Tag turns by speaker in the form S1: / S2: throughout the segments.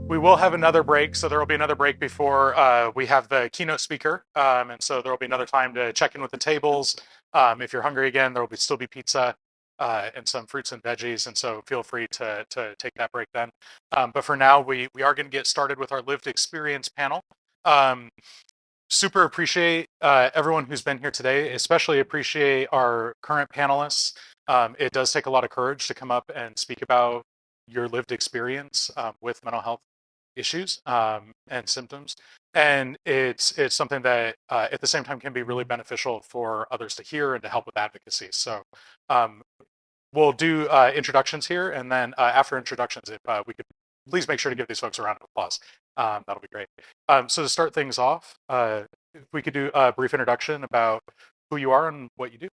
S1: We will have another break, so there will be another break before we have the keynote speaker, and so there will be another time to check in with the tables. If you're hungry again, there will still be pizza and some fruits and veggies, and so feel free to take that break then. But for now, we are going to get started with our lived experience panel. Um, Super appreciate everyone who's been here today, especially appreciate our current panelists. It does take a lot of courage to come up and speak about your lived experience with mental health issues and symptoms. And it's something that at the same time can be really beneficial for others to hear and to help with advocacy. So um, we'll do introductions here, and then after introductions, if we could please make sure to give these folks a round of applause. That'll be great. So to start things off, if we could do a brief introduction about who you are and what you do.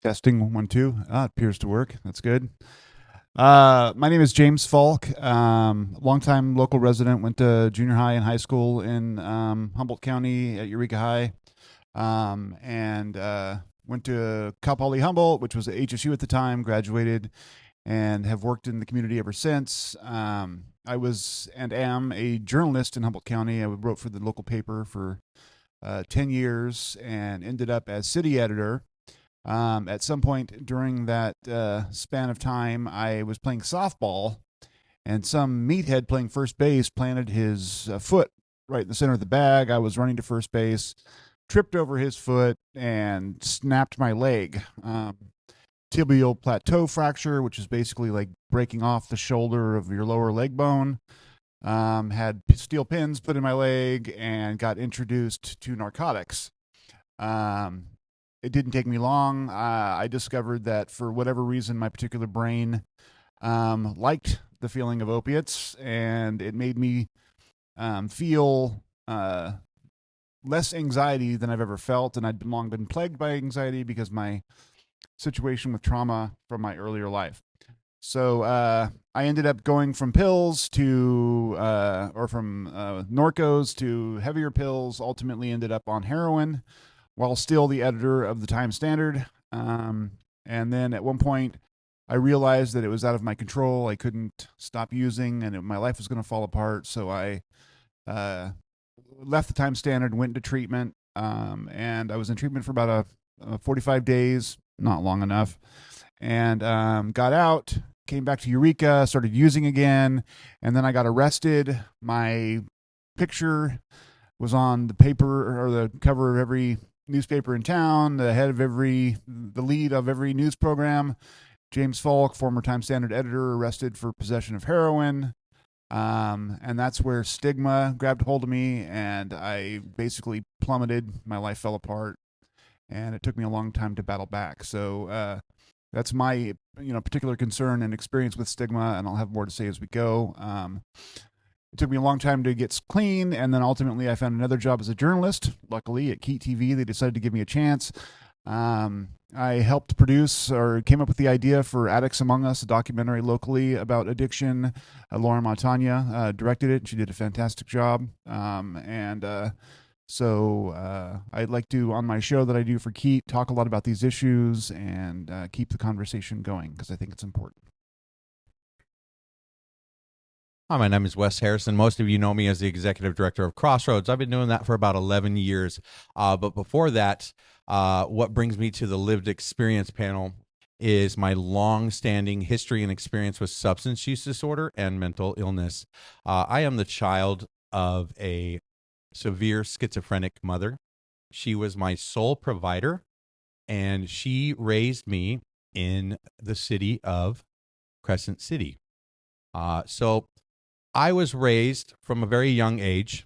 S2: Testing 1 2. It appears to work. That's good. My name is James Falk. Longtime local resident. Went to junior high and high school in Humboldt County at Eureka High, and went to Cal Poly Humboldt, which was at HSU at the time. Graduated, and have worked in the community ever since. I was and am a journalist in Humboldt County. I wrote for the local paper for 10 years and ended up as city editor. At some point during that span of time, I was playing softball, and some meathead playing first base planted his foot right in the center of the bag. I was running to first base, tripped over his foot, and snapped my leg. Tibial plateau fracture, which is basically like breaking off the shoulder of your lower leg bone. Had steel pins put in my leg and got introduced to narcotics. It didn't take me long. I discovered that for whatever reason, my particular brain liked the feeling of opiates, and it made me feel less anxiety than I've ever felt. And I'd long been plagued by anxiety because my situation with trauma from my earlier life. So I ended up going from pills to, or from Norcos to heavier pills, ultimately ended up on heroin, while still the editor of the Times Standard. And then at one point, I realized that it was out of my control. I couldn't stop using, and my life was going to fall apart. So I left the Times Standard, went into treatment, and I was in treatment for about 45 days, not long enough, and got out, came back to Eureka, started using again, and then I got arrested. My picture was on the paper or the cover of every newspaper in town, the lead of every news program. James Falk, former Times Standard editor, arrested for possession of heroin. And that's where Stigma grabbed hold of me, and I basically plummeted. My life fell apart, and it took me a long time to battle back. So that's my particular concern and experience with Stigma, and I'll have more to say as we go. It took me a long time to get clean, and then ultimately I found another job as a journalist. Luckily, at Keat TV, they decided to give me a chance. I helped produce or came up with the idea for Addicts Among Us, a documentary locally about addiction. Lauren Montagna directed it. She did a fantastic job. So I'd like to, on my show that I do for Keat, talk a lot about these issues and keep the conversation going because I think it's important.
S3: Hi, my name is Wes Harrison. Most of you know me as the executive director of Crossroads. I've been doing that for about 11 years. But before that, what brings me to the lived experience panel is my long-standing history and experience with substance use disorder and mental illness. I am the child of a severe schizophrenic mother. She was my sole provider, and she raised me in the city of Crescent City. So I was raised from a very young age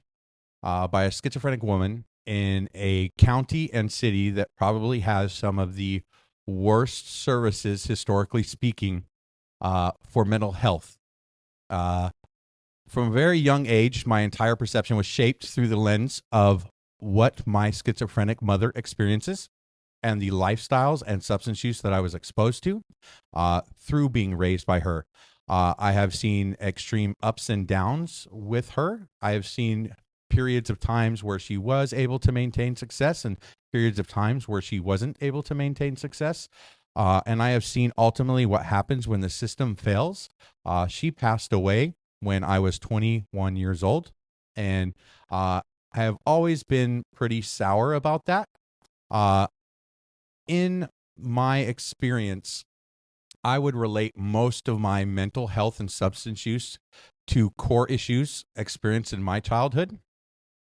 S3: by a schizophrenic woman in a county and city that probably has some of the worst services, historically speaking, for mental health. From a very young age, my entire perception was shaped through the lens of what my schizophrenic mother experiences and the lifestyles and substance use that I was exposed to through being raised by her. I have seen extreme ups and downs with her. I have seen periods of times where she was able to maintain success and periods of times where she wasn't able to maintain success. And I have seen ultimately what happens when the system fails. She passed away when I was 21 years old. And I have always been pretty sour about that. In my experience, I would relate most of my mental health and substance use to core issues experienced in my childhood.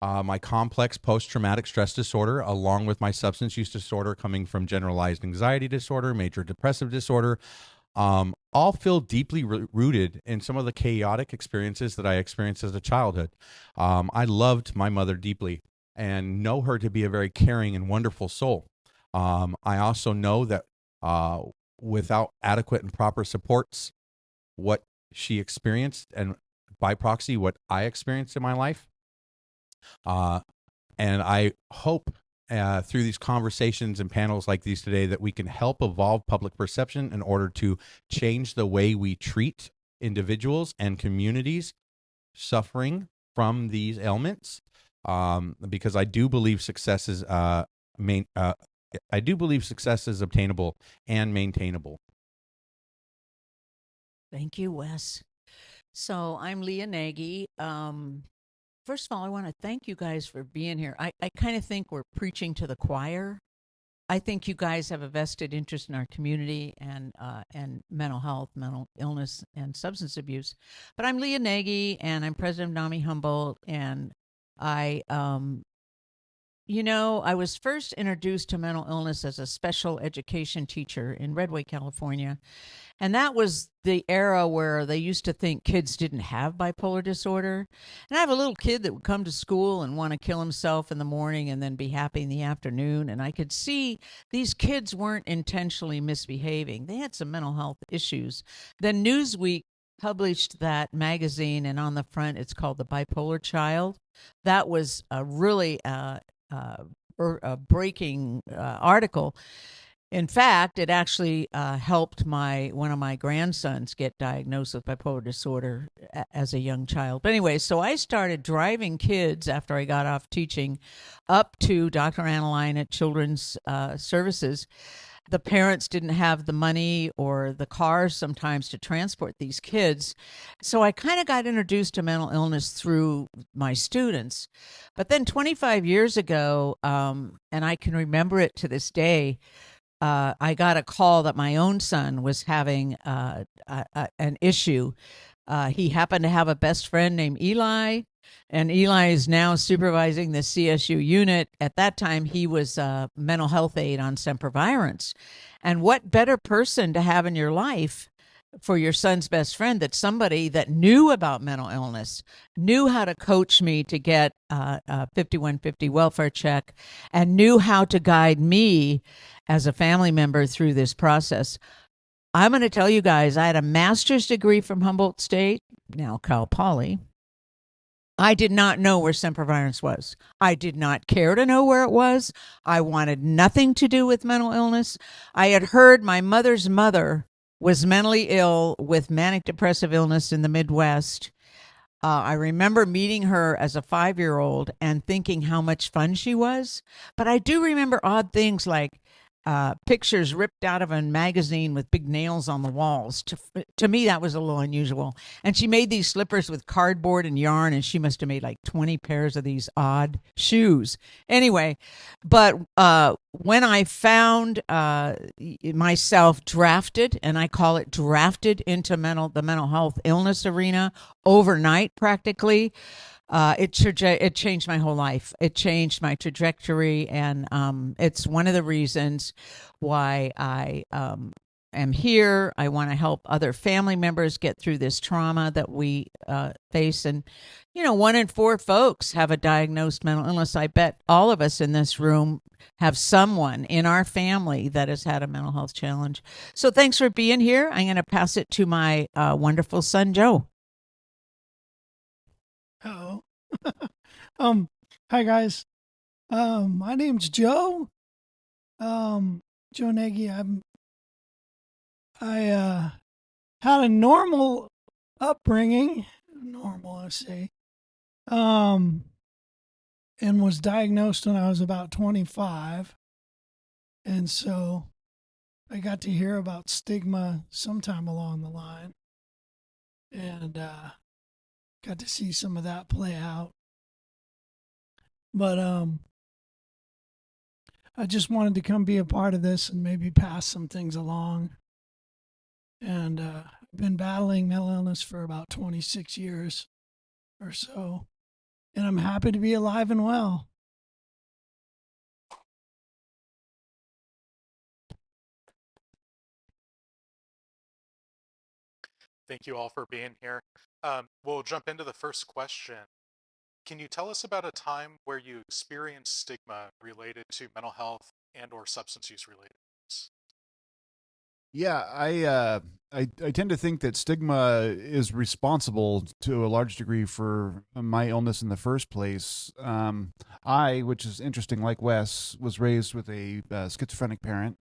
S3: My complex post-traumatic stress disorder, along with my substance use disorder coming from generalized anxiety disorder, major depressive disorder, all feel deeply rooted in some of the chaotic experiences that I experienced as a childhood. I loved my mother deeply and know her to be a very caring and wonderful soul. I also know that without adequate and proper supports, what she experienced, and by proxy, what I experienced in my life. And I hope through these conversations and panels like these today that we can help evolve public perception in order to change the way we treat individuals and communities suffering from these ailments. Because I do believe success is obtainable and maintainable.
S4: Thank you, Wes. So I'm Leah Nagy. First of all, I want to thank you guys for being here. I kind of think we're preaching to the choir. I think you guys have a vested interest in our community and mental health, mental illness, and substance abuse. But I'm Leah Nagy, and I'm president of NAMI Humboldt, and I I was first introduced to mental illness as a special education teacher in Redway, California. And that was the era where they used to think kids didn't have bipolar disorder. And I have a little kid that would come to school and want to kill himself in the morning and then be happy in the afternoon. And I could see these kids weren't intentionally misbehaving. They had some mental health issues. Then Newsweek published that magazine, and on the front it's called The Bipolar Child. That was a really a breaking article. In fact, it actually helped one of my grandsons get diagnosed with bipolar disorder as a young child. But anyway, so I started driving kids after I got off teaching up to Dr. Annaline at Children's Services. The parents didn't have the money or the cars sometimes to transport these kids. So I kind of got introduced to mental illness through my students. But then 25 years ago, and I can remember it to this day, I got a call that my own son was having an issue. He happened to have a best friend named Eli, and Eli is now supervising the CSU unit. At that time, he was a mental health aide on Sempervirence. And what better person to have in your life for your son's best friend than somebody that knew about mental illness, knew how to coach me to get a 5150 welfare check, and knew how to guide me as a family member through this process. I'm going to tell you guys, I had a master's degree from Humboldt State, now Cal Poly. I did not know where Sempervirence was. I did not care to know where it was. I wanted nothing to do with mental illness. I had heard my mother's mother was mentally ill with manic depressive illness in the Midwest. I remember meeting her as a 5-year-old and thinking how much fun she was. But I do remember odd things like pictures ripped out of a magazine with big nails on the walls. To me, that was a little unusual. And she made these slippers with cardboard and yarn, and she must have made like 20 pairs of these odd shoes. Anyway, but when I found myself drafted, and I call it drafted into the mental health illness arena overnight practically, it changed my whole life. It changed my trajectory, and it's one of the reasons why I am here. I want to help other family members get through this trauma that we face. And, 1 in 4 folks have a diagnosed mental illness. I bet all of us in this room have someone in our family that has had a mental health challenge. So thanks for being here. I'm going to pass it to my wonderful son, Joe.
S5: Oh, hi guys. My name's Joe. Joe Nagy. I had a normal upbringing, I say. And was diagnosed when I was about 25. And so I got to hear about Stigma sometime along the line. And got to see some of that play out. But I just wanted to come be a part of this and maybe pass some things along. And I've been battling mental illness for about 26 years or so. And I'm happy to be alive and well.
S1: Thank you all for being here. We'll jump into the first question. Can you tell us about a time where you experienced stigma related to mental health and or substance use related things?
S2: Yeah, I tend to think that stigma is responsible to a large degree for my illness in the first place. Which is interesting, like Wes, was raised with a schizophrenic parent.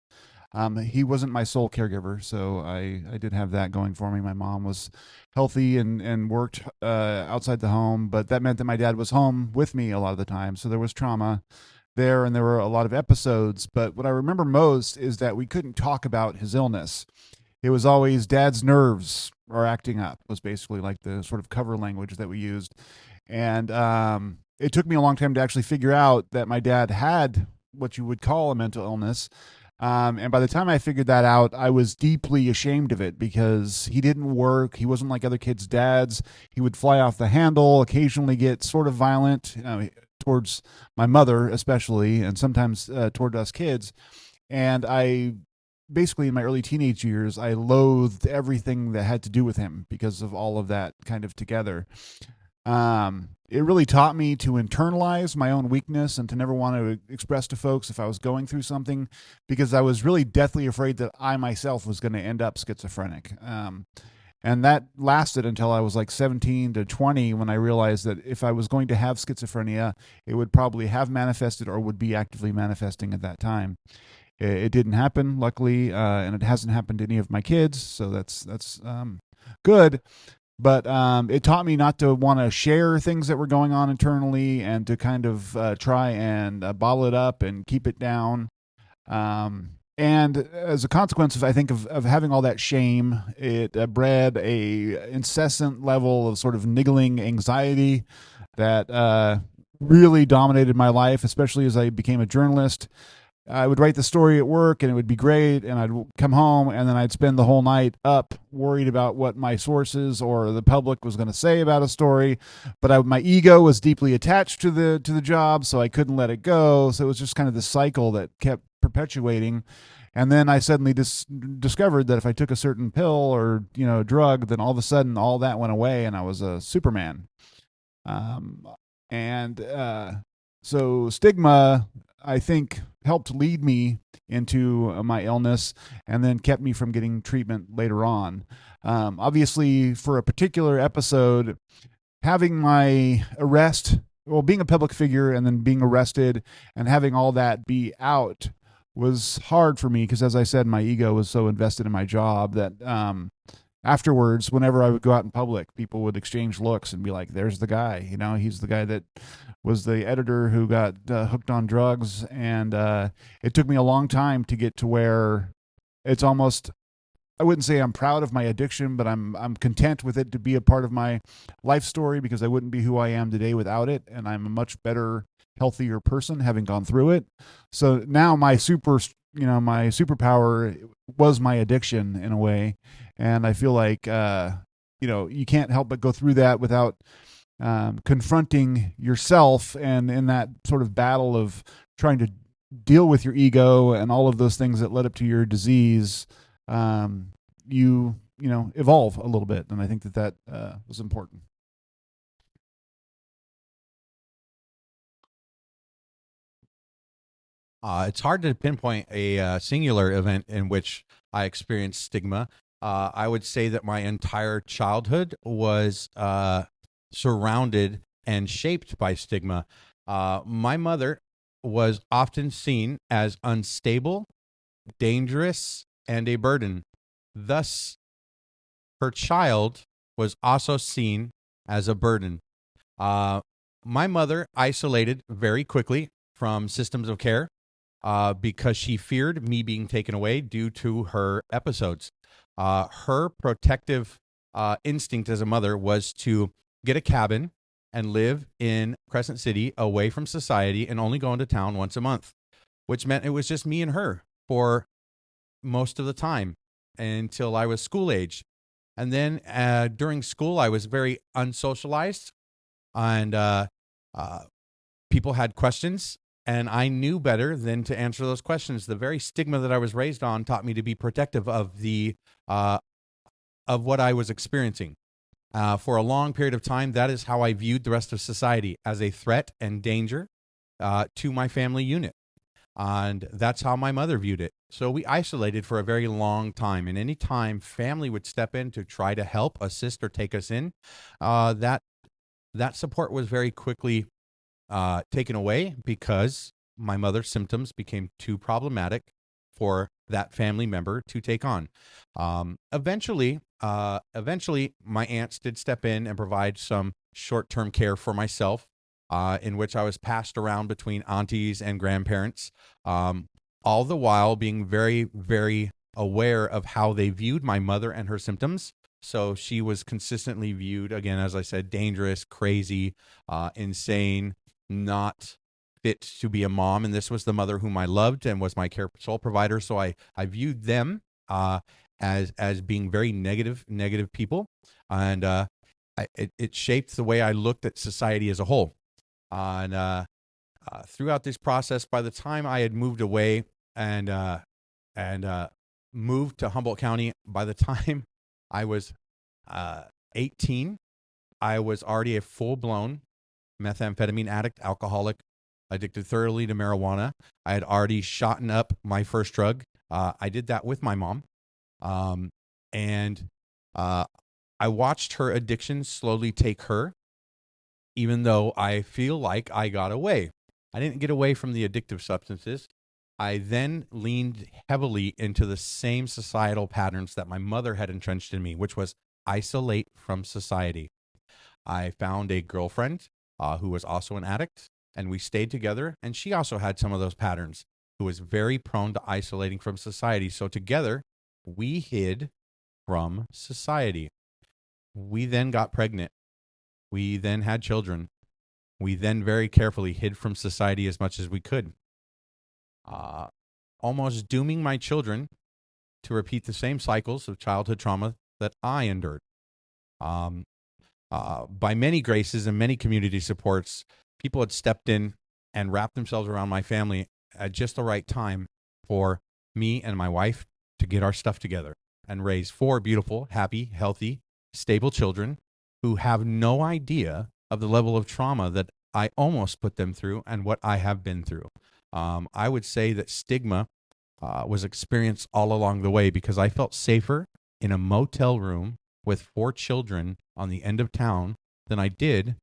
S2: He wasn't my sole caregiver, so I did have that going for me. My mom was healthy and worked outside the home, but that meant that my dad was home with me a lot of the time. So there was trauma there, and there were a lot of episodes. But what I remember most is that we couldn't talk about his illness. It was always dad's nerves are acting up, was basically like the sort of cover language that we used. And it took me a long time to actually figure out that my dad had what you would call a mental illness. And by the time I figured that out, I was deeply ashamed of it because he didn't work. He wasn't like other kids' dads. He would fly off the handle, occasionally get sort of violent towards my mother, especially, and sometimes toward us kids. And I basically, in my early teenage years, I loathed everything that had to do with him because of all of that kind of together. It really taught me to internalize my own weakness and to never want to express to folks if I was going through something, because I was really deathly afraid that I myself was going to end up schizophrenic. And that lasted until I was like 17 to 20, when I realized that if I was going to have schizophrenia, it would probably have manifested or would be actively manifesting at that time. It didn't happen, luckily, and it hasn't happened to any of my kids, so that's good. But it taught me not to want to share things that were going on internally and to kind of try and bottle it up and keep it down. And as a consequence of, I think, of having all that shame, it bred a incessant level of sort of niggling anxiety that really dominated my life, especially as I became a journalist. I would write the story at work and it would be great, and I'd come home and then I'd spend the whole night up worried about what my sources or the public was going to say about a story. But my ego was deeply attached to the job, so I couldn't let it go. So it was just kind of this cycle that kept perpetuating. And then I suddenly discovered that if I took a certain pill or drug, then all of a sudden all that went away and I was a Superman. So stigma, I think, helped lead me into my illness and then kept me from getting treatment later on. Obviously, for a particular episode, having my arrest, being a public figure and then being arrested and having all that be out was hard for me because, as I said, my ego was so invested in my job that afterwards, whenever I would go out in public, people would exchange looks and be like, there's the guy, he's the guy that was the editor who got hooked on drugs. And it took me a long time to get to where it's almost, I wouldn't say I'm proud of my addiction, but I'm content with it to be a part of my life story, because I wouldn't be who I am today without it. And I'm a much better, healthier person having gone through it. So now my superpower was my addiction in a way. And I feel like, you can't help but go through that without confronting yourself, and in that sort of battle of trying to deal with your ego and all of those things that led up to your disease, you evolve a little bit. And I think that was important.
S3: It's hard to pinpoint a singular event in which I experienced stigma. I would say that my entire childhood was surrounded and shaped by stigma. My mother was often seen as unstable, dangerous, and a burden. Thus, her child was also seen as a burden. My mother isolated very quickly from systems of care because she feared me being taken away due to her episodes. Her protective instinct as a mother was to get a cabin and live in Crescent City away from society and only go into town once a month, which meant it was just me and her for most of the time until I was school age. And then during school, I was very unsocialized, and people had questions, and I knew better than to answer those questions. The very stigma that I was raised on taught me to be protective of of what I was experiencing. For a long period of time, that is how I viewed the rest of society, as a threat and danger to my family unit. And that's how my mother viewed it. So we isolated for a very long time. And any time family would step in to try to help, assist, or take us in, that support was very quickly taken away because my mother's symptoms became too problematic for that family member to take on. Eventually, my aunts did step in and provide some short-term care for myself, in which I was passed around between aunties and grandparents, all the while being very, very aware of how they viewed my mother and her symptoms. So she was consistently viewed, again, as I said, dangerous, crazy, insane, not fit to be a mom. And this was the mother whom I loved and was my care sole provider. So I viewed them as being very negative people. And it shaped the way I looked at society as a whole. And throughout this process, by the time I had moved away and moved to Humboldt County, by the time I was 18, I was already a full-blown methamphetamine addict, alcoholic, addicted thoroughly to marijuana. I had already shotten up my first drug. I did that with my mom. And I watched her addiction slowly take her, even though I feel like I got away. I didn't get away from the addictive substances. I then leaned heavily into the same societal patterns that my mother had entrenched in me, which was isolate from society. I found a girlfriend who was also an addict, and we stayed together, and she also had some of those patterns, who was very prone to isolating from society. So together, we hid from society. We then got pregnant. We then had children. We then very carefully hid from society as much as we could, almost dooming my children to repeat the same cycles of childhood trauma that I endured. By many graces and many community supports, people had stepped in and wrapped themselves around my family at just the right time for me and my wife to get our stuff together and raise 4 beautiful, happy, healthy, stable children who have no idea of the level of trauma that I almost put them through and what I have been through. I would say that stigma was experienced all along the way, because I felt safer in a motel room with 4 children on the end of town than I did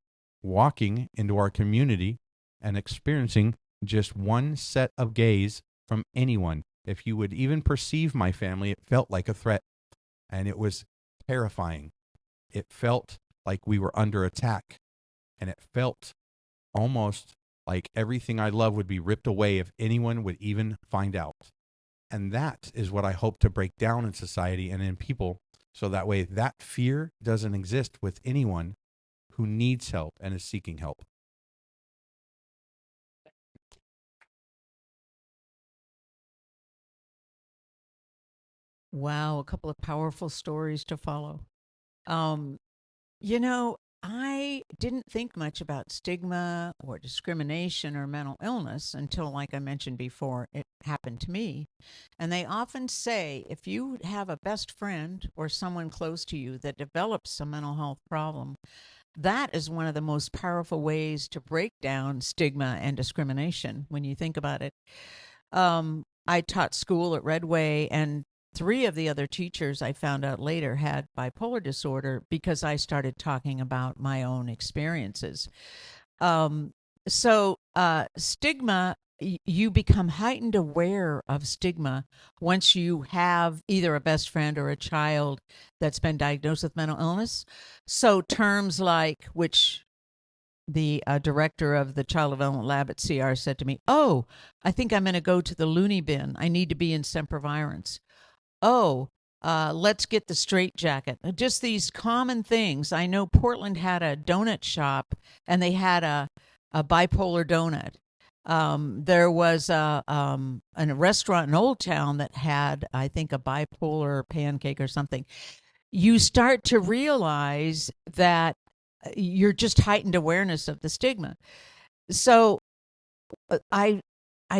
S3: walking into our community and experiencing just one set of gaze from anyone. If you would even perceive my family, it felt like a threat, and it was terrifying. It felt like we were under attack, and it felt almost like everything I love would be ripped away if anyone would even find out. And that is what I hope to break down in society and in people, so that way that fear doesn't exist with anyone who needs help and is seeking help.
S4: Wow, a couple of powerful stories to follow. I didn't think much about stigma or discrimination or mental illness until, like I mentioned before, it happened to me. And they often say if you have a best friend or someone close to you that develops a mental health problem, that is one of the most powerful ways to break down stigma and discrimination when you think about it. I taught school at Redway, and 3 of the other teachers I found out later had bipolar disorder because I started talking about my own experiences. Stigma, you become heightened aware of stigma once you have either a best friend or a child that's been diagnosed with mental illness. So terms like, which the director of the Child Development Lab at CR said to me, "Oh, I think I'm going to go to the loony bin. I need to be in sempervirens." "Oh, let's get the straight jacket. Just these common things. I know Portland had a donut shop, and they had a bipolar donut. There was a restaurant in Old Town that had, I think, a bipolar pancake or something. You start to realize that you're just heightened awareness of the stigma. So I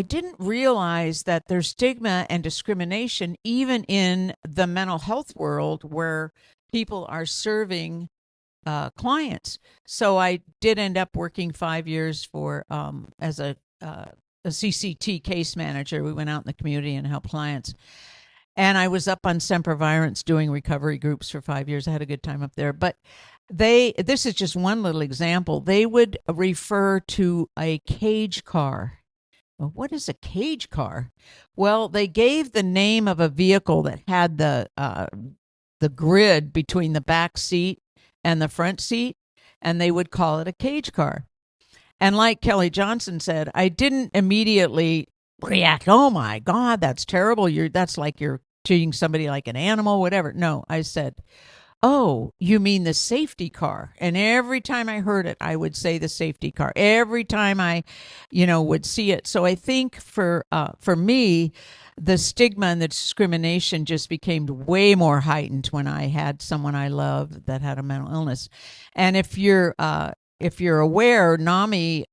S4: didn't realize that there's stigma and discrimination even in the mental health world where people are serving clients. So I did end up working 5 years for as a CCT case manager. We went out in the community and helped clients. And I was up on Semper Virens doing recovery groups for 5 years. I had a good time up there. But this is just one little example. They would refer to a cage car. Well, what is a cage car? Well, they gave the name of a vehicle that had the grid between the back seat and the front seat, and they would call it a cage car. And like Kelly Johnson said, I didn't immediately react, oh my God, that's terrible. That's like you're treating somebody like an animal, whatever. No, I said, oh, you mean the safety car? And every time I heard it, I would say the safety car. Every time I, would see it. So I think for me, the stigma and the discrimination just became way more heightened when I had someone I loved that had a mental illness. And if you're aware, NAMI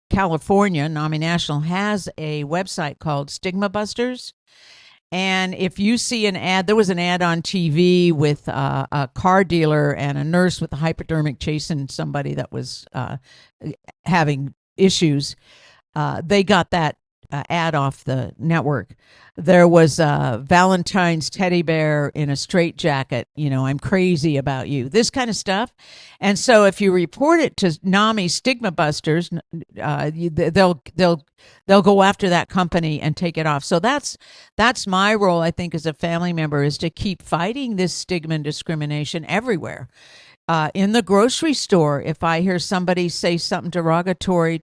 S4: California, NAMI National has a website called Stigma Busters. And if you see an ad, there was an ad on TV with a car dealer and a nurse with a hypodermic chasing somebody that was having issues. They got that ad off the network. There was a Valentine's teddy bear in a straitjacket. I'm crazy about you. This kind of stuff. And so if you report it to NAMI Stigma Busters, they'll go after that company and take it off. So that's my role, I think, as a family member, is to keep fighting this stigma and discrimination everywhere. In the grocery store, if I hear somebody say something derogatory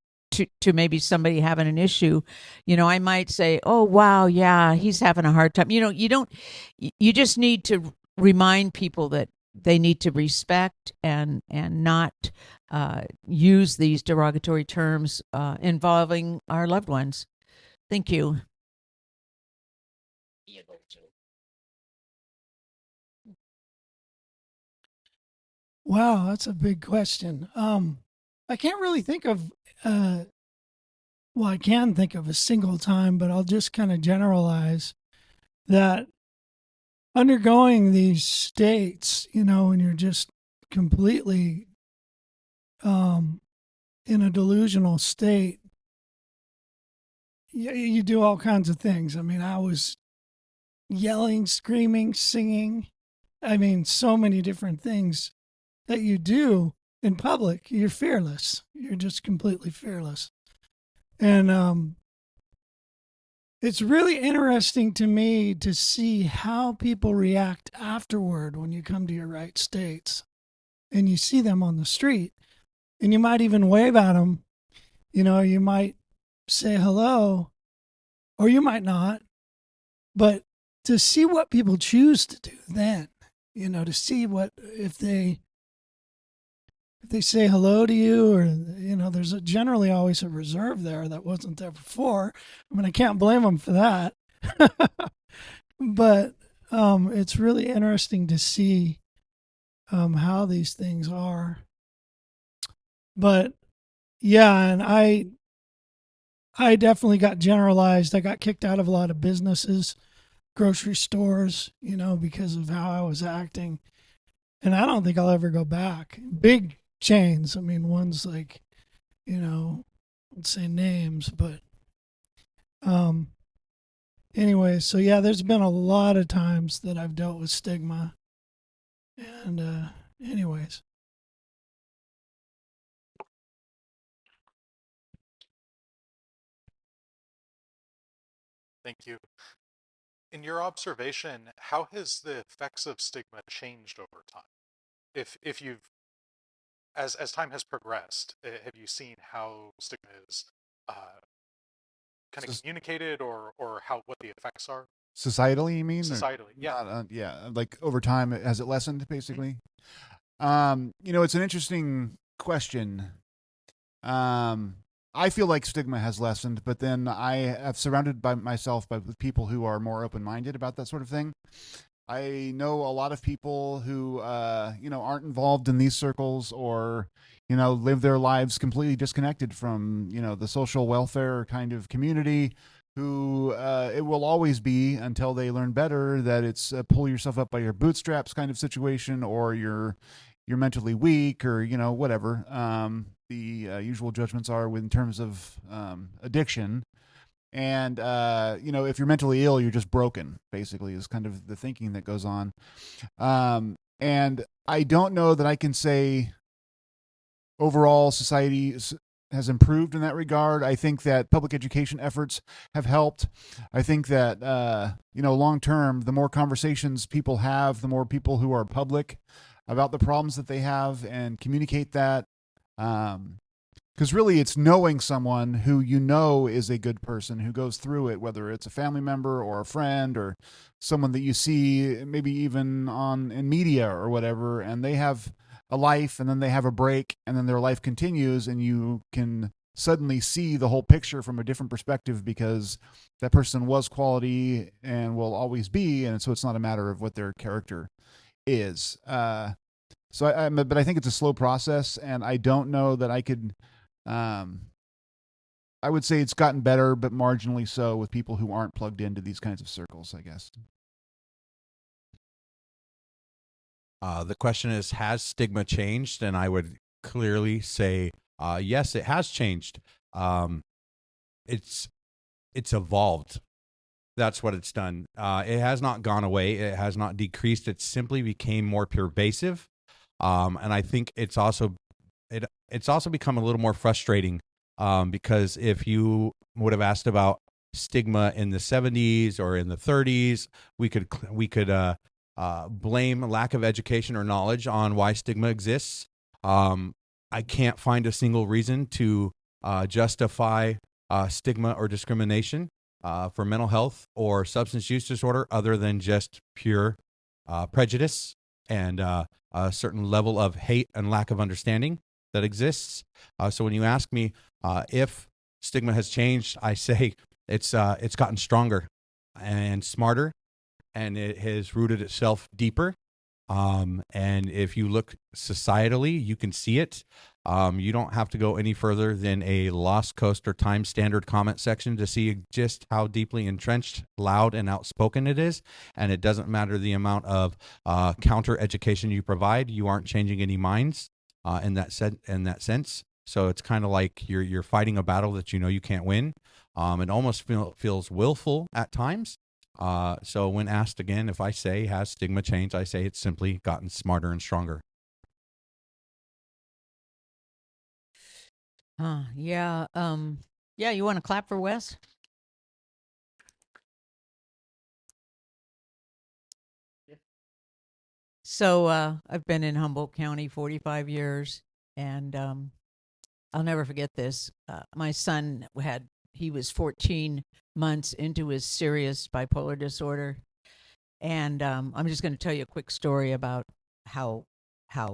S4: to maybe somebody having an issue, I might say, oh, wow, yeah, he's having a hard time. You just need to remind people that they need to respect and not use these derogatory terms involving our loved ones. Thank you.
S5: Wow, that's a big question. I can't really think of, I can think of a single time, but I'll just kind of generalize that undergoing these states, when you're just completely in a delusional state, you do all kinds of things. I mean, I was yelling, screaming, singing. I mean, so many different things that you do in public. You're fearless. You're just completely fearless. And it's really interesting to me to see how people react afterward when you come to your right states and you see them on the street. And you might even wave at them. You might say hello, or you might not. But to see what people choose to do then, to see what if they say hello to you, or there's generally always a reserve there that wasn't there before. I mean, I can't blame them for that. But it's really interesting to see how these things are. But yeah, and I definitely got generalized. I got kicked out of a lot of businesses, grocery stores, because of how I was acting. And I don't think I'll ever go back. Big chains. I mean, one's like, I won't say names, but anyway, so yeah, there's been a lot of times that I've dealt with stigma. And anyways.
S1: Thank you. In your observation, how has the effects of stigma changed over time? If you've as time has progressed, have you seen how stigma is kind of communicated, or what the effects are?
S2: Societally, you mean?
S1: Societally, yeah.
S2: Yeah, like over time, has it lessened, basically? It's an interesting question. Um, I feel like stigma has lessened, but then I have surrounded by myself with people who are more open-minded about that sort of thing. I know a lot of people who, aren't involved in these circles or, live their lives completely disconnected from, the social welfare kind of community who it will always be until they learn better that it's pull yourself up by your bootstraps kind of situation, or you're mentally weak, or, whatever the usual judgments are in terms of addiction. And if you're mentally ill, you're just broken, basically, is kind of the thinking that goes on. And I don't know that I can say overall society has improved in that regard. I think that public education efforts have helped. I think that long term, the more conversations people have, the more people who are public about the problems that they have and communicate that. Because really, it's knowing someone who is a good person who goes through it, whether it's a family member or a friend or someone that you see maybe even in media or whatever, and they have a life and then they have a break and then their life continues, and you can suddenly see the whole picture from a different perspective because that person was quality and will always be, and so it's not a matter of what their character is. But I think it's a slow process, and I don't know that I could. I would say it's gotten better, but marginally so with people who aren't plugged into these kinds of circles, I guess.
S3: The question is, has stigma changed? And I would clearly say, yes, it has changed. It's evolved. That's what it's done. It has not gone away. It has not decreased. It simply became more pervasive. And I think it's also become a little more frustrating because if you would have asked about stigma in the 70s or in the 30s, we could blame lack of education or knowledge on why stigma exists. I can't find a single reason to justify stigma or discrimination for mental health or substance use disorder other than just pure prejudice and a certain level of hate and lack of understanding that exists. So when you ask me if stigma has changed, I say it's gotten stronger and smarter, and it has rooted itself deeper. And if you look societally, you can see it. You don't have to go any further than a Lost Coast or Time Standard comment section to see just how deeply entrenched, loud, and outspoken it is. And it doesn't matter the amount of counter education you provide; you aren't changing any minds in that sense. So it's kind of like you're fighting a battle that you can't win. It almost feels willful at times. So when asked again, if I say has stigma changed, I say it's simply gotten smarter and stronger.
S4: Yeah. Yeah. You want to clap for Wes? Yeah. So I've been in Humboldt County 45 years, and I'll never forget this. My son he was 14 months into his serious bipolar disorder, and I'm just going to tell you a quick story about how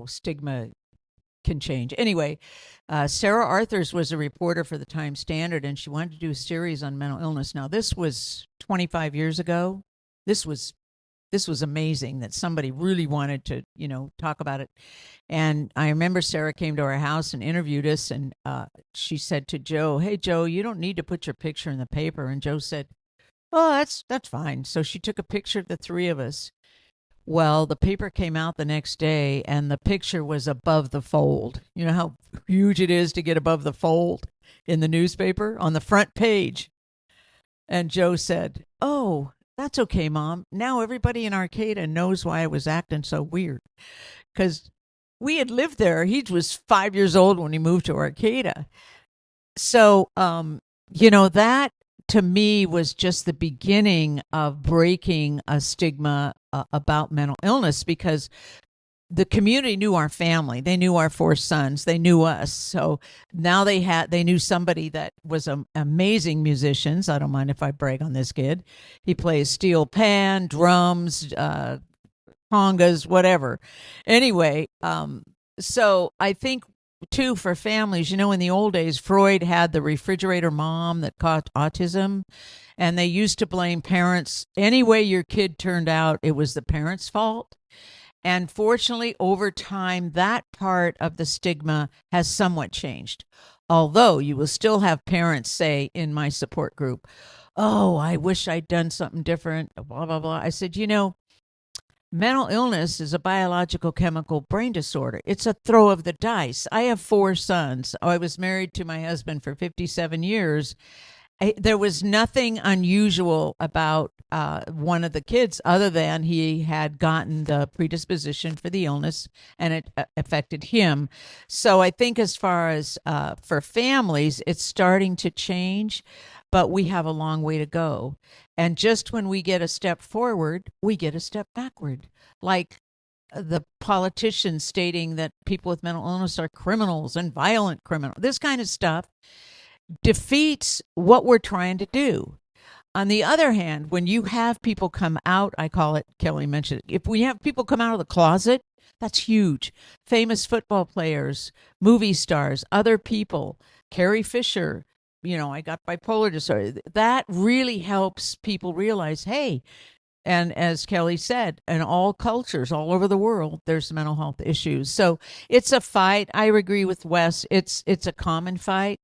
S4: stigma can change. Anyway, Sarah Arthurs was a reporter for the Times Standard, and she wanted to do a series on mental illness. Now, this was 25 years ago. This was amazing that somebody really wanted to, talk about it. And I remember Sarah came to our house and interviewed us, and she said to Joe, "Hey, Joe, you don't need to put your picture in the paper." And Joe said, "Oh, that's fine." So she took a picture of the three of us. Well, the paper came out the next day, and the picture was above the fold. You know how huge it is to get above the fold in the newspaper on the front page. And Joe said, "Oh, that's okay, Mom. Now everybody in Arcata knows why I was acting so weird." Because we had lived there. He was 5 years old when he moved to Arcata. So, that to me was just the beginning of breaking a stigma about mental illness, because the community knew our family. They knew our 4 sons. They knew us. So now they knew somebody that was an amazing musicians. I don't mind if I brag on this kid. He plays steel pan, drums, congas, whatever. Anyway, so I think too for families, in the old days, Freud had the refrigerator mom that caught autism, and they used to blame parents. Any way your kid turned out, it was the parents' fault. And fortunately, over time, that part of the stigma has somewhat changed. Although you will still have parents say in my support group, "Oh, I wish I'd done something different," blah, blah, blah. I said, mental illness is a biological chemical brain disorder. It's a throw of the dice. I have 4 sons. I was married to my husband for 57 years. There was nothing unusual about one of the kids other than he had gotten the predisposition for the illness and it affected him. So I think as far as for families, it's starting to change, but we have a long way to go. And just when we get a step forward, we get a step backward. Like the politicians stating that people with mental illness are criminals and violent criminals, this kind of stuff defeats what we're trying to do. On the other hand, when you have people come out, I call it, Kelly mentioned it, if we have people come out of the closet, that's huge. Famous football players, movie stars, other people, Carrie Fisher, I got bipolar disorder. That really helps people realize, hey, and as Kelly said, in all cultures all over the world, there's mental health issues. So it's a fight. I agree with Wes. It's a common fight.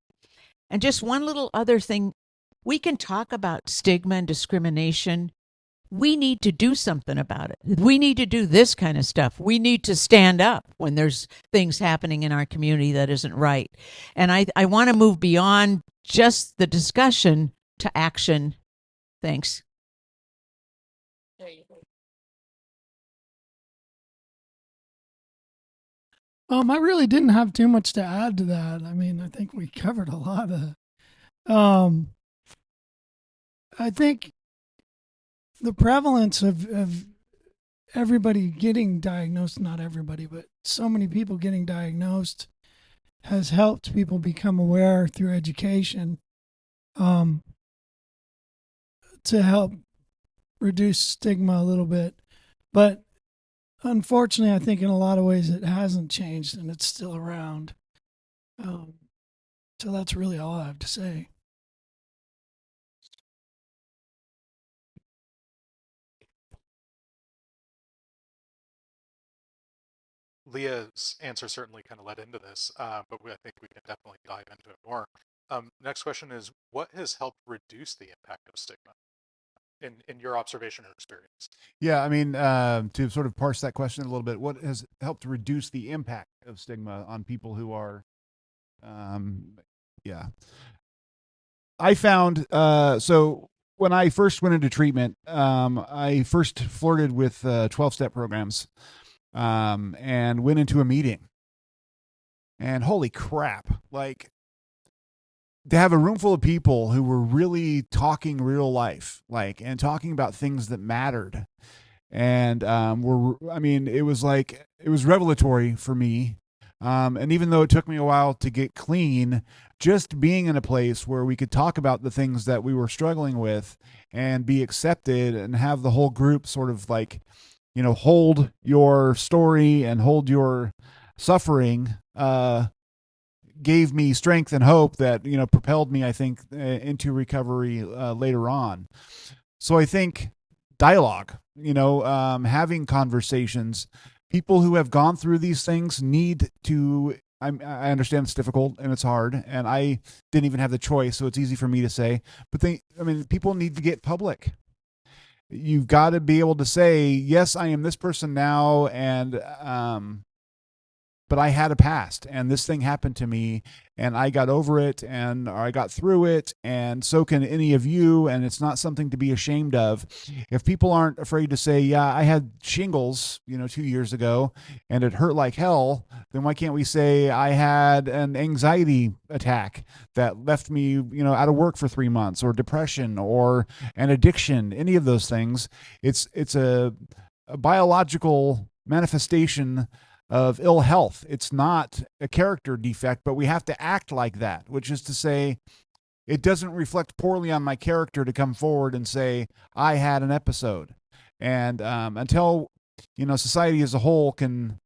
S4: And just one little other thing, we can talk about stigma and discrimination. We need to do something about it. We need to do this kind of stuff. We need to stand up when there's things happening in our community that isn't right. And I want to move beyond just the discussion to action. Thanks. There you go.
S5: I really didn't have too much to add to that. I mean, I think we covered a lot of. I think the prevalence of everybody getting diagnosed, not everybody, but so many people getting diagnosed, has helped people become aware through education, to help reduce stigma a little bit. But unfortunately, I think in a lot of ways it hasn't changed and it's still around. So that's really all I have to say.
S1: Leah's answer certainly kind of led into this, but I think we can definitely dive into it more. Next question is, what has helped reduce the impact of stigma in your observation or experience?
S2: Yeah, I mean, to sort of parse that question a little bit, what has helped reduce the impact of stigma on people who are, I found, so when I first went into treatment, I first flirted with 12-step programs, and went into a meeting. And holy crap, like, to have a room full of people who were really talking real life, and talking about things that mattered. And it was revelatory for me. And even though it took me a while to get clean, just being in a place where we could talk about the things that we were struggling with and be accepted and have the whole group sort of hold your story and hold your suffering, gave me strength and hope that, propelled me, I think, into recovery later on. So I think dialogue, having conversations, people who have gone through these things need to, I understand it's difficult and it's hard, and I didn't even have the choice, so it's easy for me to say, but people need to get public. You've got to be able to say, yes, I am this person now, and but I had a past, and this thing happened to me, and I got over it, or I got through it, and so can any of you, and it's not something to be ashamed of. If people aren't afraid to say, yeah, I had shingles, 2 years ago, and it hurt like hell, then why can't we say I had an anxiety attack that left me, out of work for 3 months, or depression, or an addiction, any of those things. It's a biological manifestation of ill health. It's not a character defect, but we have to act like that, which is to say, it doesn't reflect poorly on my character to come forward and say, I had an episode. And until, society as a whole can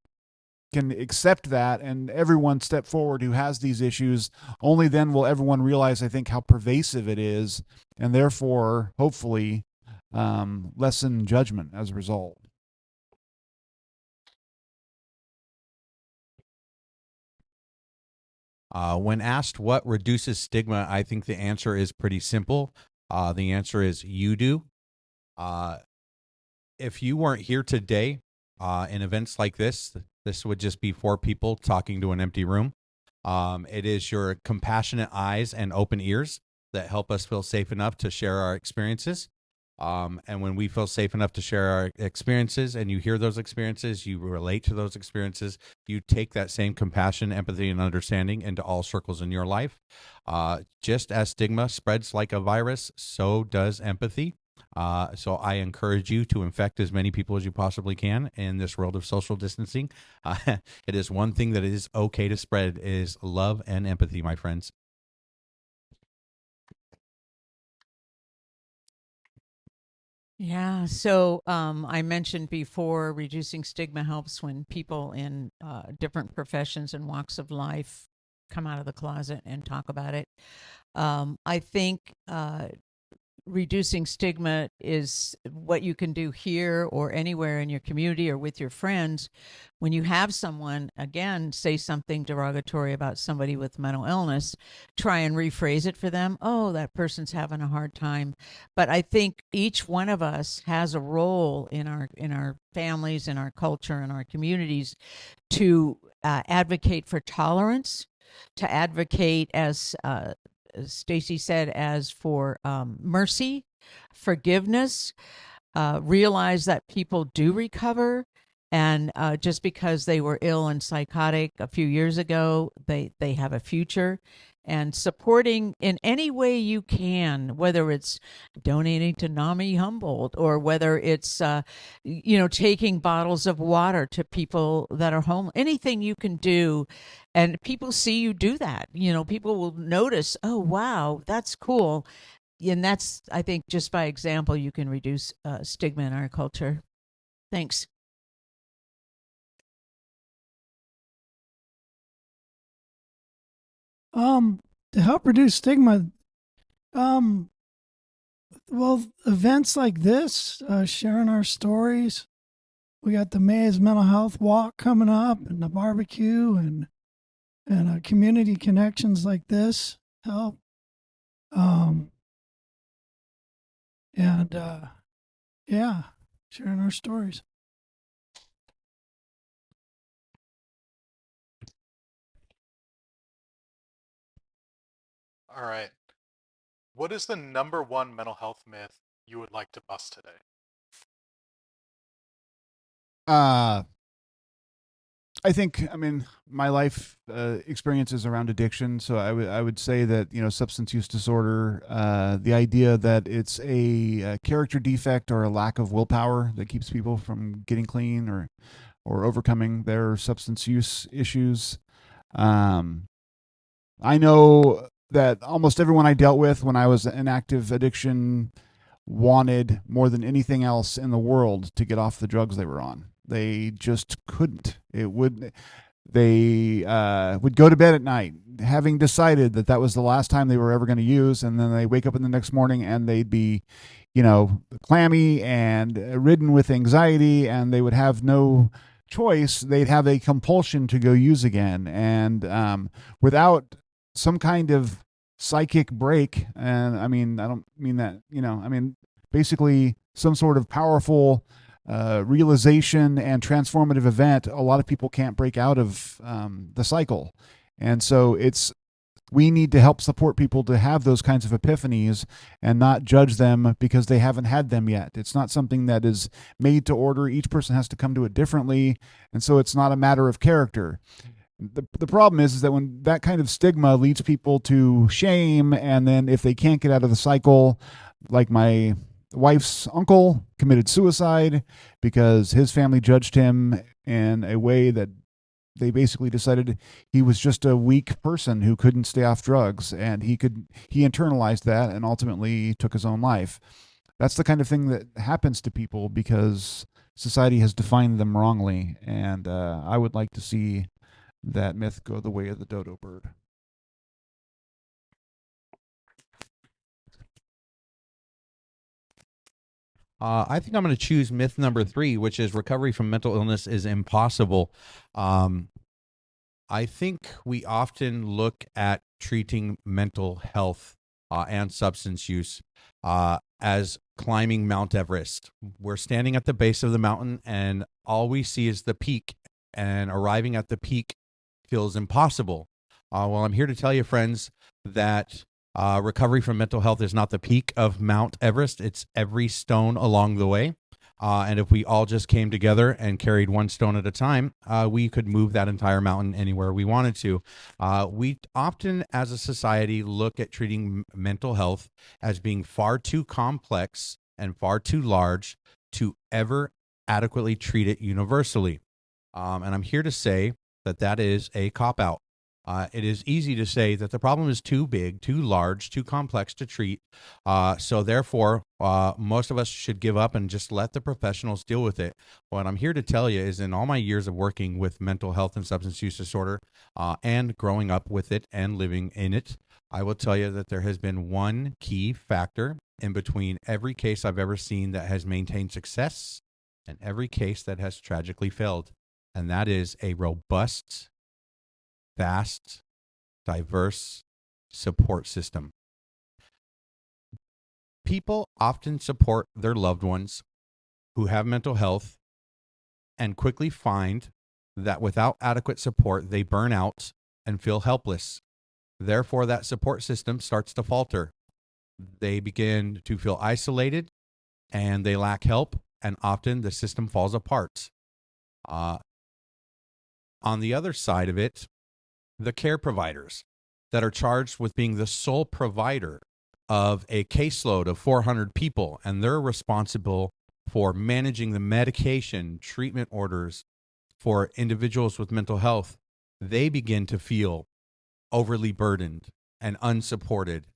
S2: accept that and everyone step forward who has these issues, only then will everyone realize, I think, how pervasive it is, and therefore, hopefully, lessen judgment as a result.
S3: When asked what reduces stigma, I think the answer is pretty simple. The answer is you do. If you weren't here today in events like this would just be 4 people talking to an empty room. It is your compassionate eyes and open ears that help us feel safe enough to share our experiences. And when we feel safe enough to share our experiences and you hear those experiences, you relate to those experiences, you take that same compassion, empathy, and understanding into all circles in your life. Just as stigma spreads like a virus, so does empathy. So I encourage you to infect as many people as you possibly can in this world of social distancing. It is one thing that is okay to spread is love and empathy, my friends.
S4: Yeah, so I mentioned before, reducing stigma helps when people in different professions and walks of life come out of the closet and talk about it. I think reducing stigma is what you can do here or anywhere in your community or with your friends. When you have someone, again, say something derogatory about somebody with mental illness, try and rephrase it for them. Oh, that person's having a hard time. But I think each one of us has a role in our families, in our culture, in our communities to advocate for tolerance, to advocate, as Stacy said, as for mercy, forgiveness, realize that people do recover. And just because they were ill and psychotic a few years ago, they have a future. And supporting in any way you can, whether it's donating to NAMI Humboldt or whether it's, taking bottles of water to people that are homeless, anything you can do. And people see you do that. People will notice, oh, wow, that's cool. And that's, I think, just by example, you can reduce stigma in our culture. Thanks.
S5: To help reduce stigma, well, events like this, sharing our stories. We got the May's Mental Health Walk coming up, and the barbecue, and community connections like this help. Yeah, sharing our stories.
S1: All right. What is the #1 mental health myth you would like to bust today?
S2: I think, my life experiences around addiction. So I would say that, substance use disorder, the idea that it's a character defect or a lack of willpower that keeps people from getting clean or overcoming their substance use issues. I know that almost everyone I dealt with when I was in active addiction wanted more than anything else in the world to get off the drugs they were on. They just couldn't. They would go to bed at night having decided that that was the last time they were ever going to use, and then they wake up in the next morning and they'd be, clammy and ridden with anxiety, and they would have no choice. They'd have a compulsion to go use again, and without some kind of psychic break, and I don't mean that, basically some sort of powerful realization and transformative event, a lot of people can't break out of the cycle. And so we need to help support people to have those kinds of epiphanies and not judge them because they haven't had them yet. It's not something that is made to order. Each person has to come to it differently. And so it's not a matter of character. The problem is that when that kind of stigma leads people to shame, and then if they can't get out of the cycle, like my wife's uncle committed suicide because his family judged him in a way that they basically decided he was just a weak person who couldn't stay off drugs, and he internalized that and ultimately took his own life. That's the kind of thing that happens to people because society has defined them wrongly, and I would like to see that myth go the way of the dodo bird.
S3: I think I'm going to choose myth number 3, which is recovery from mental illness is impossible. I think we often look at treating mental health and substance use as climbing Mount Everest. We're standing at the base of the mountain, and all we see is the peak, and arriving at the peak feels impossible. Well, I'm here to tell you, friends, that recovery from mental health is not the peak of Mount Everest. It's every stone along the way. And if we all just came together and carried one stone at a time, we could move that entire mountain anywhere we wanted to. We often, as a society, look at treating mental health as being far too complex and far too large to ever adequately treat it universally. And I'm here to say that that is a cop-out. It is easy to say that the problem is too big, too large, too complex to treat. So therefore, most of us should give up and just let the professionals deal with it. What I'm here to tell you is in all my years of working with mental health and substance use disorder and growing up with it and living in it, I will tell you that there has been one key factor in between every case I've ever seen that has maintained success and every case that has tragically failed. And that is a robust, vast, diverse support system. People often support their loved ones who have mental health and quickly find that without adequate support, they burn out and feel helpless. Therefore, that support system starts to falter. They begin to feel isolated and they lack help, and often the system falls apart. On the other side of it, the care providers that are charged with being the sole provider of a caseload of 400 people, and they're responsible for managing the medication, treatment orders for individuals with mental health, they begin to feel overly burdened and unsupported.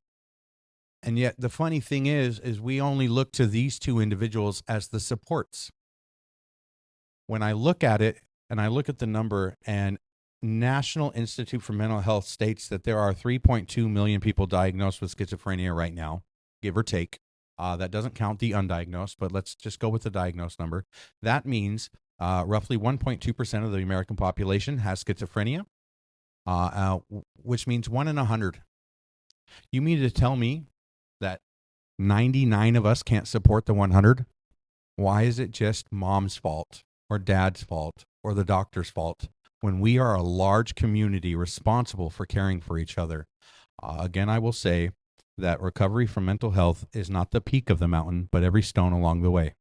S3: And yet the funny thing is we only look to these two individuals as the supports. When I look at it and I look at the number, and National Institute for Mental Health states that there are 3.2 million people diagnosed with schizophrenia right now, give or take. That doesn't count the undiagnosed, but let's just go with the diagnosed number. That means roughly 1.2% of the American population has schizophrenia, which means 1 in 100. You mean to tell me that 99 of us can't support the 100? Why is it just mom's fault or dad's fault or the doctor's fault when we are a large community responsible for caring for each other? Again, I will say that recovery from mental health is not the peak of the mountain, but every stone along the way.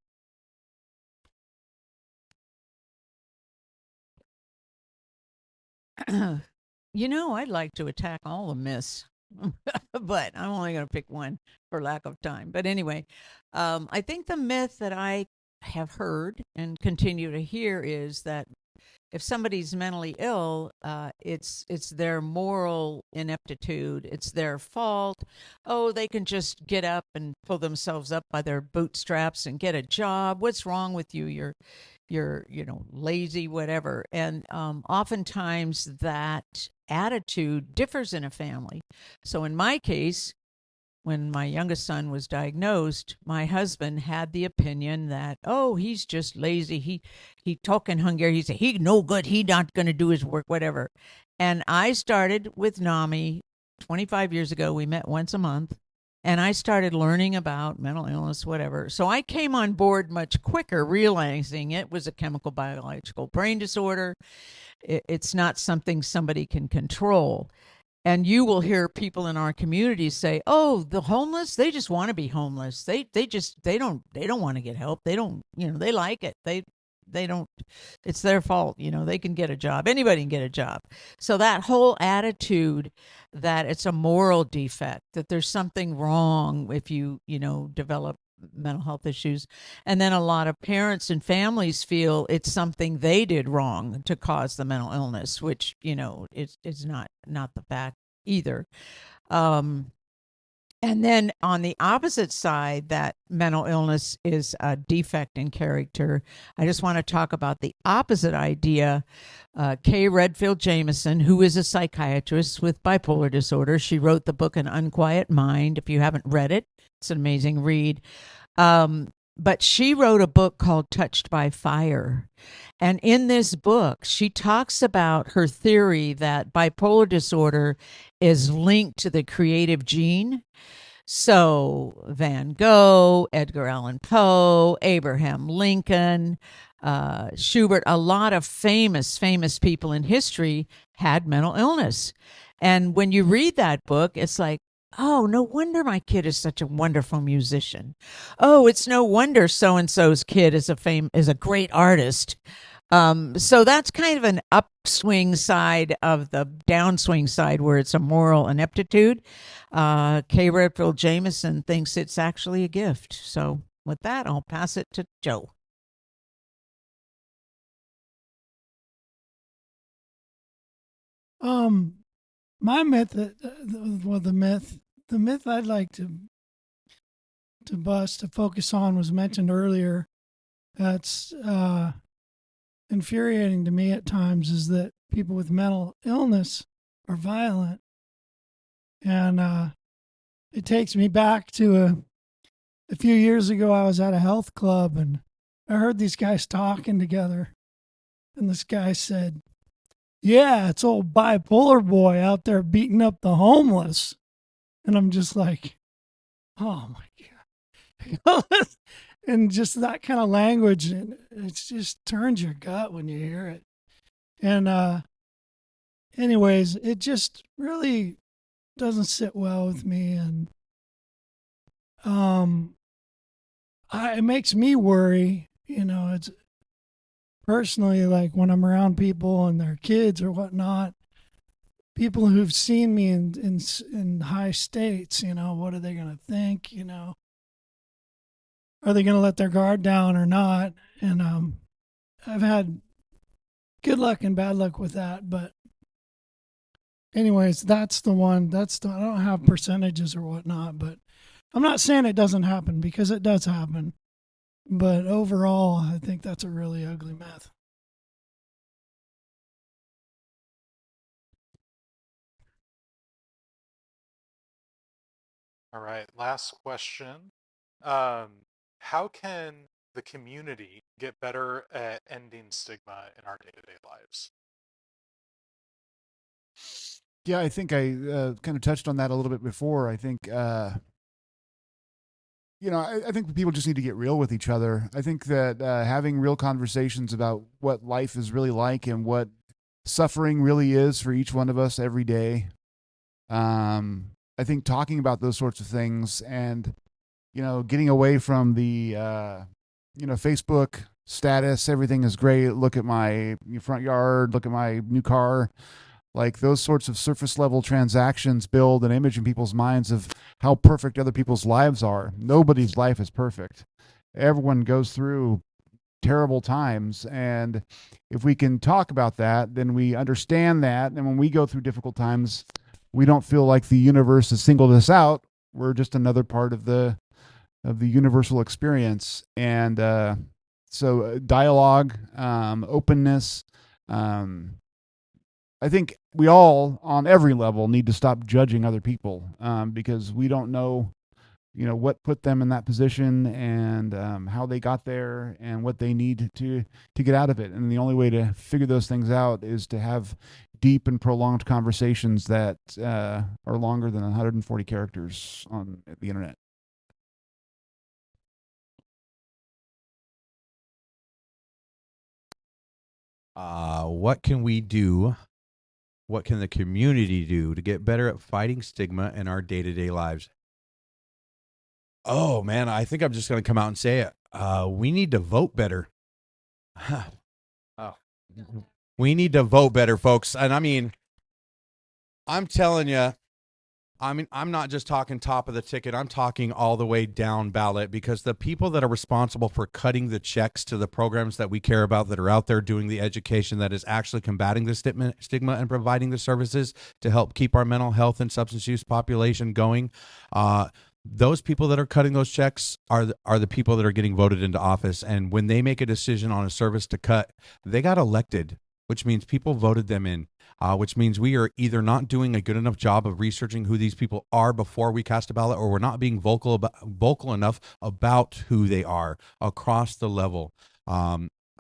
S4: I'd like to attack all the myths, but I'm only going to pick one for lack of time. But anyway, I think the myth that I have heard and continue to hear is that if somebody's mentally ill, it's their moral ineptitude. It's their fault. Oh, they can just get up and pull themselves up by their bootstraps and get a job. What's wrong with you? You're lazy, whatever. And oftentimes that attitude differs in a family. So in my case, when my youngest son was diagnosed, my husband had the opinion that, oh, he's just lazy. He talk in Hungarian. He said, he no good. He not going to do his work, whatever. And I started with NAMI 25 years ago. We met once a month. And I started learning about mental illness, whatever. So I came on board much quicker, realizing it was a chemical biological brain disorder. It's not something somebody can control. And you will hear people in our community say, "Oh, the homeless, they just want to be homeless. They don't want to get help. They don't, they like it. They don't, it's their fault. They can get a job. Anybody can get a job." So that whole attitude that it's a moral defect, that there's something wrong if you, develop mental health issues. And then a lot of parents and families feel it's something they did wrong to cause the mental illness, which, is not the fact either. And then on the opposite side, that mental illness is a defect in character. I just want to talk about the opposite idea. Kay Redfield Jamison, who is a psychiatrist with bipolar disorder, she wrote the book An Unquiet Mind. If you haven't read it, it's an amazing read. But she wrote a book called Touched by Fire. And in this book, she talks about her theory that bipolar disorder is linked to the creative gene. So Van Gogh, Edgar Allan Poe, Abraham Lincoln, Schubert, a lot of famous people in history had mental illness. And when you read that book, it's like, oh, no wonder my kid is such a wonderful musician. Oh, it's no wonder so-and-so's kid is a great artist. So that's kind of an upswing side of the downswing side where it's a moral ineptitude. Kay Redfield Jamison thinks it's actually a gift. So with that, I'll pass it to Joe.
S5: My myth, the myth I'd like to focus on was mentioned earlier. That's infuriating to me at times, is that people with mental illness are violent. And it takes me back to a few years ago. I was at a health club and I heard these guys talking together. And this guy said, "Yeah, it's old bipolar boy out there beating up the homeless." And I'm just like, oh my God. And just that kind of language, and it just turns your gut when you hear it. And anyways, it just really doesn't sit well with me. And it makes me worry, it's personally, like when I'm around people and their kids or whatnot, people who've seen me in high states, what are they going to think? Are they going to let their guard down or not? And I've had good luck and bad luck with that. But anyways, that's the one. I don't have percentages or whatnot, but I'm not saying it doesn't happen, because it does happen. But overall, I think that's a really ugly myth.
S1: All right, last question. How can the community get better at ending stigma in our day-to-day lives?
S2: Yeah, I think I kind of touched on that a little bit before. I think, I think people just need to get real with each other. I think that having real conversations about what life is really like and what suffering really is for each one of us every day. I think talking about those sorts of things and, getting away from the, Facebook status, everything is great. Look at my front yard, look at my new car. Like those sorts of surface level transactions build an image in people's minds of how perfect other people's lives are. Nobody's life is perfect. Everyone goes through terrible times. And if we can talk about that, then we understand that. And when we go through difficult times, we don't feel like the universe has singled us out. We're just another part of the universal experience. And so dialogue, openness, I think we all, on every level, need to stop judging other people because we don't know, what put them in that position and how they got there and what they need to get out of it. And the only way to figure those things out is to have deep and prolonged conversations that are longer than 140 characters on the internet.
S3: What can we do? What can the community do to get better at fighting stigma in our day-to-day lives? Oh, man, I think I'm just going to come out and say it. We need to vote better. Oh, we need to vote better, folks. And I mean, I'm telling you, I mean, I'm not just talking top of the ticket. I'm talking all the way down ballot, because the people that are responsible for cutting the checks to the programs that we care about, that are out there doing the education that is actually combating the stigma and providing the services to help keep our mental health and substance use population going, those people that are cutting those checks are the people that are getting voted into office. And when they make a decision on a service to cut, they got elected, which means people voted them in. Which means we are either not doing a good enough job of researching who these people are before we cast a ballot, or we're not being vocal enough about who they are across the level.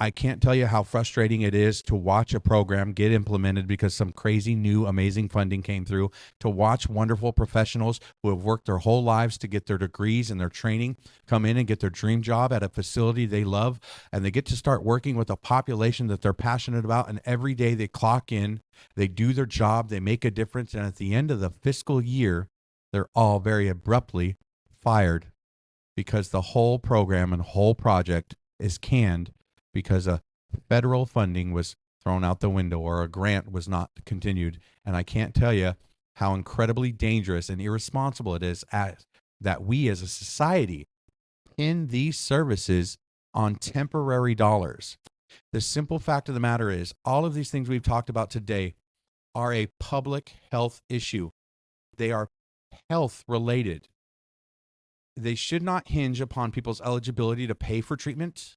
S3: I can't tell you how frustrating it is to watch a program get implemented because some crazy new amazing funding came through, to watch wonderful professionals who have worked their whole lives to get their degrees and their training come in and get their dream job at a facility they love, and they get to start working with a population that they're passionate about, and every day they clock in, they do their job, they make a difference, and at the end of the fiscal year, they're all very abruptly fired because the whole program and whole project is canned because a federal funding was thrown out the window or a grant was not continued. And I can't tell you how incredibly dangerous and irresponsible it is that we as a society pin these services on temporary dollars. The simple fact of the matter is, all of these things we've talked about today are a public health issue. They are health related. They should not hinge upon people's eligibility to pay for treatment.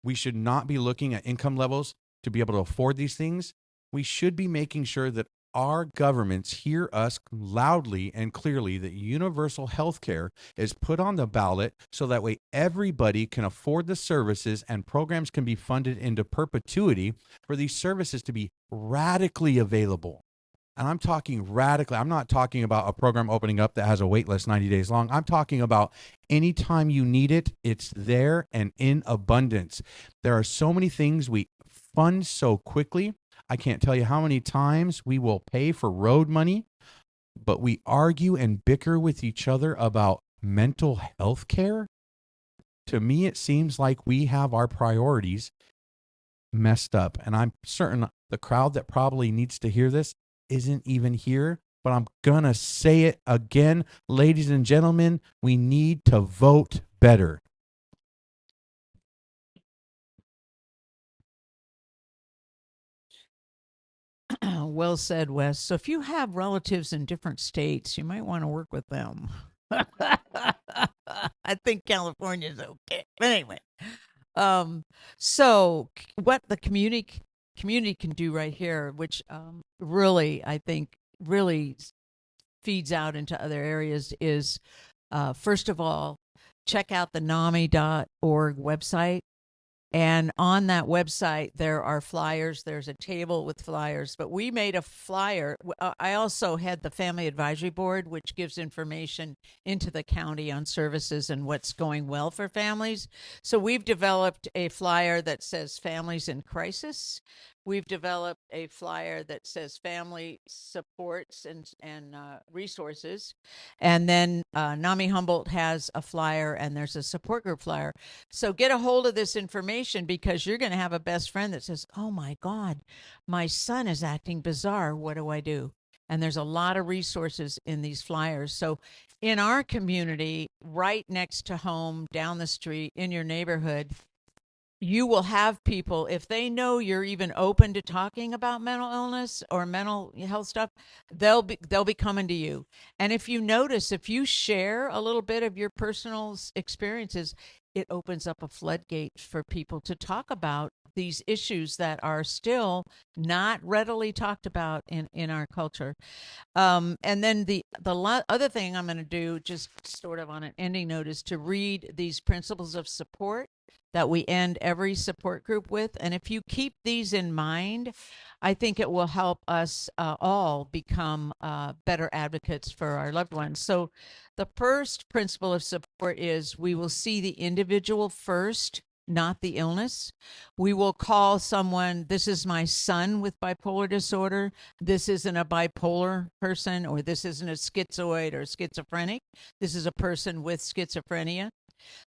S3: We should not be looking at income levels to be able to afford these things. We should be making sure that our governments hear us loudly and clearly, that universal health care is put on the ballot so that way everybody can afford the services and programs can be funded into perpetuity for these services to be radically available. And I'm talking radically. I'm not talking about a program opening up that has a wait list 90 days long. I'm talking about anytime you need it, it's there and in abundance. There are so many things we fund so quickly. I can't tell you how many times we will pay for road money, but we argue and bicker with each other about mental health care. To me, it seems like we have our priorities messed up. And I'm certain the crowd that probably needs to hear this isn't even here, but I'm gonna say it again. Ladies and gentlemen, we need to vote better.
S4: Well said, Wes. So if you have relatives in different states, you might want to work with them. I think California's okay. But anyway, so what the community can do right here, which really, I think, really feeds out into other areas, is first of all, check out the NAMI.org website. And on that website, there are flyers. There's a table with flyers. But we made a flyer. I also had the Family Advisory Board, which gives information into the county on services and what's going well for families. So we've developed a flyer that says Families in Crisis. We've developed a flyer that says family supports and resources. And then NAMI Humboldt has a flyer, and there's a support group flyer. So get a hold of this information, because you're going to have a best friend that says, oh my God, my son is acting bizarre. What do I do? And there's a lot of resources in these flyers. So in our community, right next to home, down the street, in your neighborhood, you will have people, if they know you're even open to talking about mental illness or mental health stuff, they'll be coming to you. And if you notice, if you share a little bit of your personal experiences, it opens up a floodgate for people to talk about these issues that are still not readily talked about in our culture. And then the other thing I'm going to do, just sort of on an ending note, is to read these principles of support that we end every support group with. And if you keep these in mind, I think it will help us all become better advocates for our loved ones. So the first principle of support is we will see the individual first, not the illness. We will call someone, this is my son with bipolar disorder. This isn't a bipolar person, or this isn't a schizoid or schizophrenic. This is a person with schizophrenia.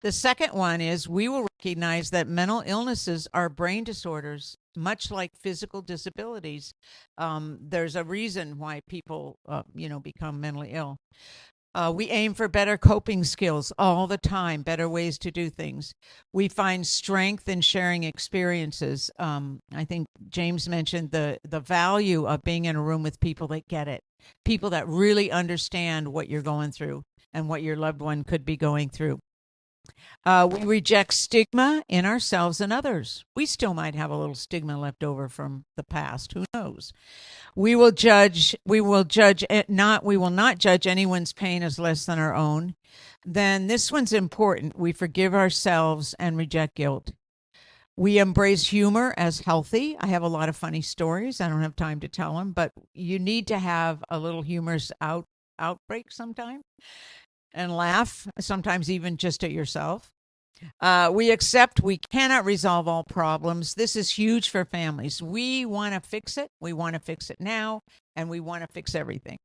S4: The second one is we will recognize that mental illnesses are brain disorders, much like physical disabilities, there's a reason why people, become mentally ill. We aim for better coping skills all the time, better ways to do things. We find strength in sharing experiences. I think James mentioned the value of being in a room with people that get it, people that really understand what you're going through and what your loved one could be going through. We reject stigma in ourselves and others. We still might have a little stigma left over from the past. Who knows? We will not judge anyone's pain as less than our own. Then this one's important. We forgive ourselves and reject guilt. We embrace humor as healthy. I have a lot of funny stories. I don't have time to tell them, but you need to have a little humorous outbreak sometime and laugh, sometimes even just at yourself. We accept we cannot resolve all problems. This is huge for families. We want to fix it. We want to fix it now, and we want to fix everything.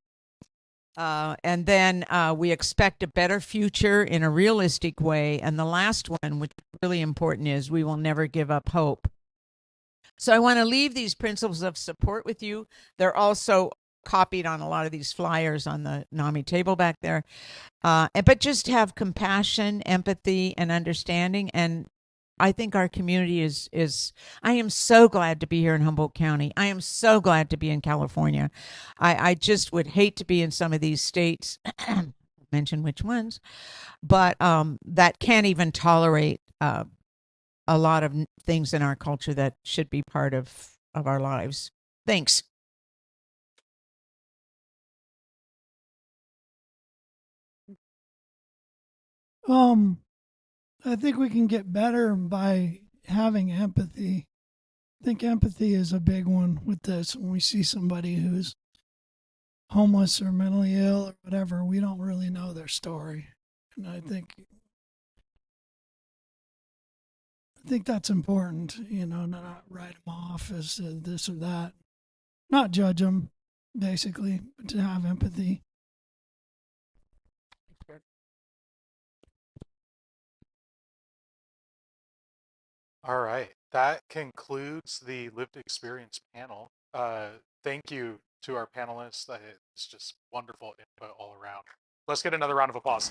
S4: And then we expect a better future in a realistic way. And the last one, which is really important, is we will never give up hope. So I want to leave these principles of support with you. They're also copied on a lot of these flyers on the NAMI table back there. But just have compassion, empathy, and understanding. And I think our community is I am so glad to be here in Humboldt County. I am so glad to be in California. I just would hate to be in some of these states, mention which ones, but that can't even tolerate a lot of things in our culture that should be part of our lives. Thanks.
S5: I think we can get better by having empathy. I think empathy is a big one with this. When we see somebody who's homeless or mentally ill or whatever, we don't really know their story. And I think that's important, not write them off as this or that. Not judge them, basically, but to have empathy.
S1: All right. That concludes the lived experience panel. Thank you to our panelists. It's just wonderful input all around. Let's get another round of applause.